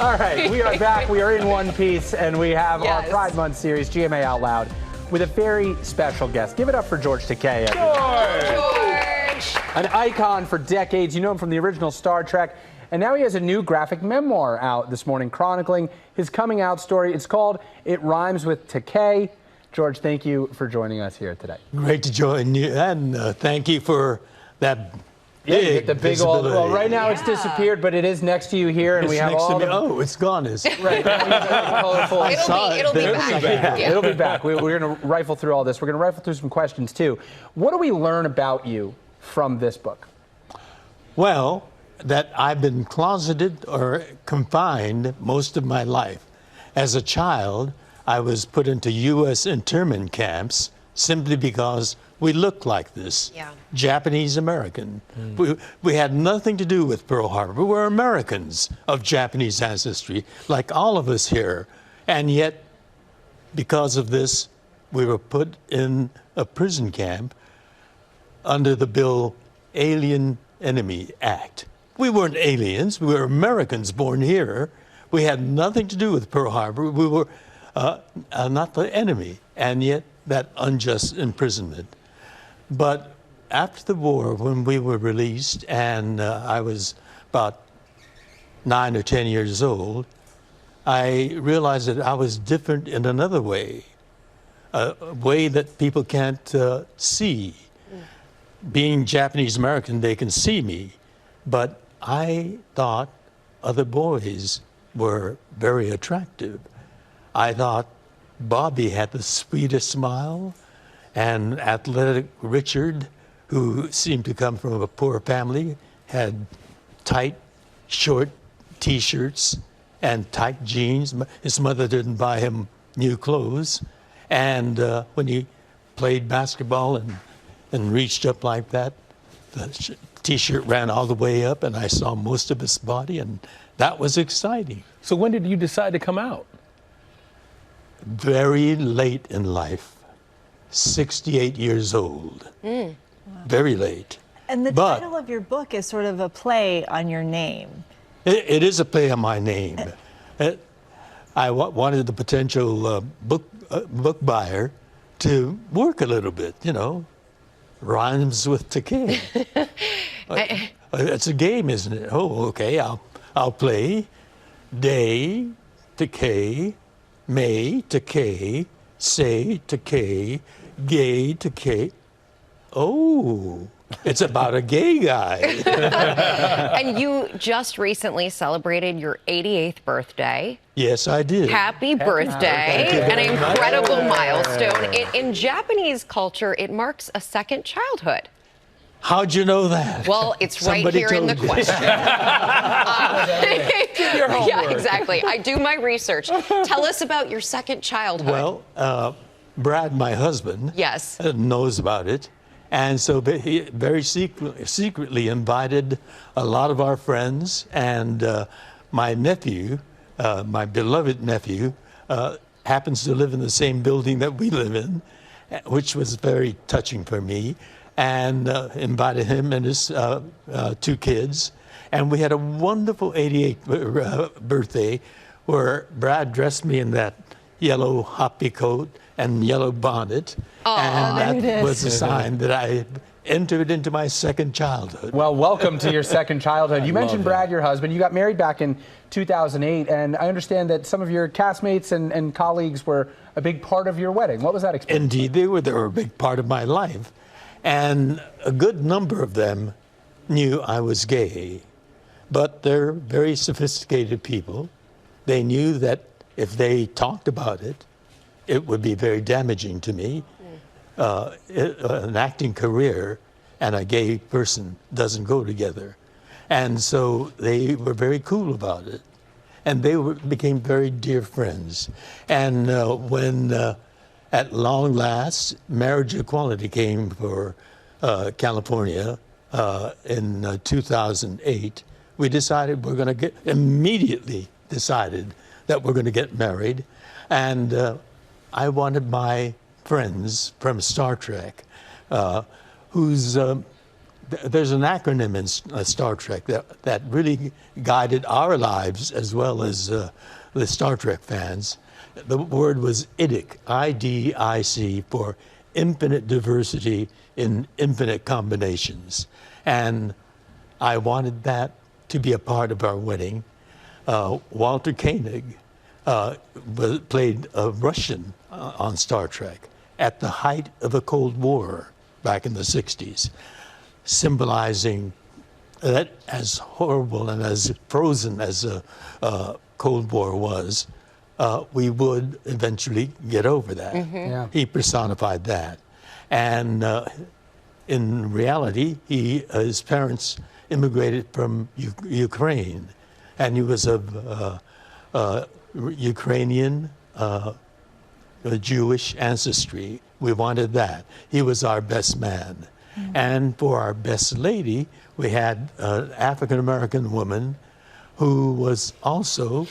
All right, we are back. We are in one piece, and we have our Pride Month series, GMA Out Loud, with a very special guest. Give it up for George Takei. George! An icon for decades. You know him from the original Star Trek. And now he has a new graphic memoir out this morning chronicling his coming out story. It's called It Rhymes with Takei. George, thank you for joining us here today. Great to join you, and thank you for that big visibility. Well, right now it's disappeared, but it is next to you here, and it's we have next all to me. the... Oh, it's gone. It's Right. Colorful. It'll be back. Yeah, it'll be back. We're going to rifle through all this. We're going to rifle through some questions, too. What do we learn about you from this book? Well, that I've been closeted or confined most of my life. As a child, I was put into U.S. internment camps simply because we looked like this. Yeah. Japanese American. We had nothing to do with Pearl Harbor. We were Americans of Japanese ancestry, like all of us here. And yet, because of this, we were put in a prison camp under the bill Alien Enemy Act. We weren't aliens. We were Americans born here. We had nothing to do with Pearl Harbor. We were not the enemy, and yet that unjust imprisonment. But after the war, when we were released, and I was about 9 or 10 years old, I realized that I was different in another way, a way that people can't see. Being Japanese American, they can see me, but I thought other boys were very attractive. I thought Bobby had the sweetest smile, and athletic Richard, who seemed to come from a poor family, had tight, short T-shirts and tight jeans. His mother didn't buy him new clothes. And when he played basketball and reached up like that, the T-shirt ran all the way up, and I saw most of his body, and that was exciting. So when did you decide to come out? Very late in life, 68 years old. Wow. Very late. And the title of your book is sort of a play on your name. It is a play on my name. I wanted the potential book buyer to work a little bit, you know. Rhymes with Takei. It's a game, isn't it? Oh, okay, I'll play. Day, Takei, May, Takei, say, Takei, gay, Takei. Oh, it's about a gay guy. And you just recently celebrated your 88th birthday. Yes, I did. Happy birthday. An incredible milestone. In Japanese culture, it marks a second childhood. How'd you know that? Well, it's Somebody right here in the told you. question. Yeah, exactly. I do my research. Tell us about your second childhood. Well, Brad, my husband, yes, knows about it. And so he very secretly invited a lot of our friends, and my nephew, my beloved nephew, happens to live in the same building that we live in, which was very touching for me, and invited him and his 2 kids. And we had a wonderful 88th birthday where Brad dressed me in that yellow hoppy coat and yellow bonnet. And that was a sign that I entered into my second childhood. Well, welcome to your second childhood. You mentioned Brad, your husband. You got married back in 2008, and I understand that some of your castmates and colleagues were a big part of your wedding. What was that experience? Indeed, they were a big part of my life. And a good number of them knew I was gay. But they're very sophisticated people. They knew that if they talked about it, it would be very damaging to me. An acting career and a gay person doesn't go together. And so they were very cool about it. And they became very dear friends. And when, at long last, marriage equality came for California in 2008, we decided immediately decided that we're going to get married. And I wanted my friends from Star Trek, whose there's an acronym in Star Trek that really guided our lives as well as the Star Trek fans. The word was IDIC, I-D-I-C, for infinite diversity in infinite combinations. And I wanted that to be a part of our wedding. Walter Koenig played a Russian on Star Trek at the height of the Cold War back in the 60s, symbolizing that as horrible and as frozen as the Cold War was, we would eventually get over that. Yeah. He personified that. And in reality, his parents immigrated from Ukraine, and he was of Ukrainian Jewish ancestry. We wanted that. He was our best man. And for our best lady, we had an African-American woman who was also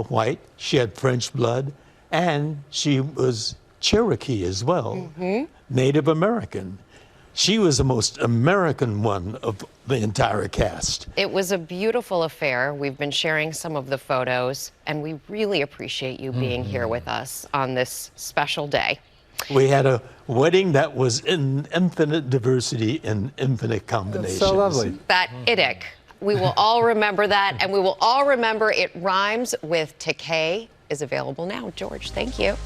white. She had French blood, and she was Cherokee as well, Native American. She was the most American one of the entire cast. It was a beautiful affair. We've been sharing some of the photos, and we really appreciate you being here with us on this special day. We had a wedding that was in infinite diversity and infinite combinations. So lovely. That IDIC. We will all remember that, and we will all remember It Rhymes with Takei is available now. George, thank you.